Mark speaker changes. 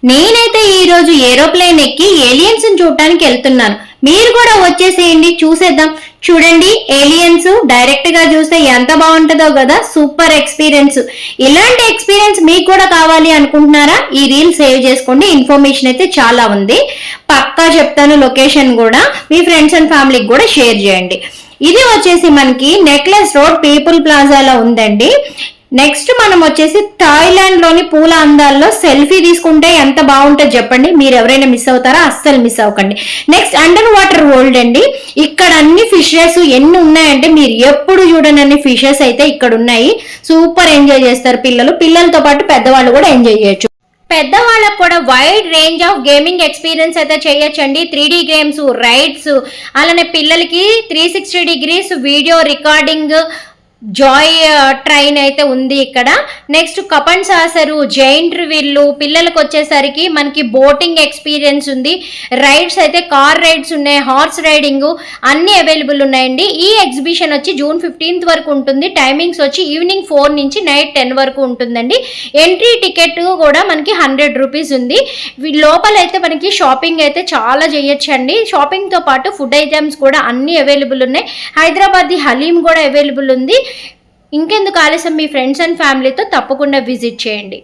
Speaker 1: నేనైతే ఈ రోజు ఏరోప్లేన్ ఎక్కి ఏలియన్స్ చూడటానికి వెళ్తున్నాను. మీరు కూడా వచ్చేసేయండి, చూసేద్దాం. చూడండి, ఏలియన్స్ డైరెక్ట్ గా చూస్తే ఎంత బాగుంటుందో కదా, సూపర్ ఎక్స్పీరియన్స్. ఇలాంటి ఎక్స్పీరియన్స్ మీకు కూడా కావాలి అనుకుంటున్నారా? ఈ రీల్ సేవ్ చేసుకోండి, ఇన్ఫర్మేషన్ అయితే చాలా ఉంది. పక్కా చెప్తాను లొకేషన్ కూడా. మీ ఫ్రెండ్స్ అండ్ ఫ్యామిలీకి కూడా షేర్ చేయండి. ఇది వచ్చేసి మనకి నెక్లెస్ రోడ్ పీపుల్ ప్లాజాలో ఉందండి. నెక్స్ట్ మనం వచ్చేసి థాయిలాండ్ లోని పూల అందాల్లో సెల్ఫీ తీసుకుంటే ఎంత బాగుంటుంది చెప్పండి. మీరు ఎవరైనా మిస్ అవుతారా? అస్సలు మిస్ అవ్వకండి. నెక్స్ట్ అండర్ వాటర్ వరల్డ్ అండి. ఇక్కడ అన్ని ఫిషెస్ ఎన్ని ఉన్నాయంటే మీరు ఎప్పుడు చూడని అన్ని ఫిషెస్ అయితే ఇక్కడ ఉన్నాయి. సూపర్ ఎంజాయ్ చేస్తారు పిల్లలు. పిల్లలతో పాటు పెద్దవాళ్ళు కూడా ఎంజాయ్ చేయొచ్చు. పెద్దవాళ్ళకు కూడా wide range of gaming experience అయితే చేయొచ్చండి. 3D గేమ్స్, రైడ్స్, అలానే పిల్లలకి 360 degrees video recording, Joy train అయితే ఉంది ఇక్కడ. నెక్స్ట్ కపన్ సాసరు, జైంట్ విల్లు, పిల్లలకు వచ్చేసరికి మనకి బోటింగ్ ఎక్స్పీరియన్స్ ఉంది. రైడ్స్ అయితే కార్ రైడ్స్ ఉన్నాయి, హార్స్ రైడింగ్ అన్ని అవైలబుల్ ఉన్నాయండి. ఈ ఎగ్జిబిషన్ వచ్చి జూన్ 15th వరకు ఉంటుంది. టైమింగ్స్ వచ్చి ఈవినింగ్ 4 నుంచి నైట్ 10 వరకు ఉంటుందండి. ఎంట్రీ టికెట్ కూడా మనకి 100 రూపీస్ ఉంది. లోపలైతే మనకి షాపింగ్ అయితే చాలా చేయొచ్చండి. షాపింగ్ తో పాటు ఫుడ్ ఐటమ్స్ కూడా అన్ని అవైలబుల్ ఉన్నాయి. హైదరాబాద్ ది హలీం కూడా అవైలబుల్ ఉంది. ఇంకెందుకు ఆలస్యం, మీ ఫ్రెండ్స్ అండ్ ఫ్యామిలీతో తప్పకుండా విజిట్ చేయండి.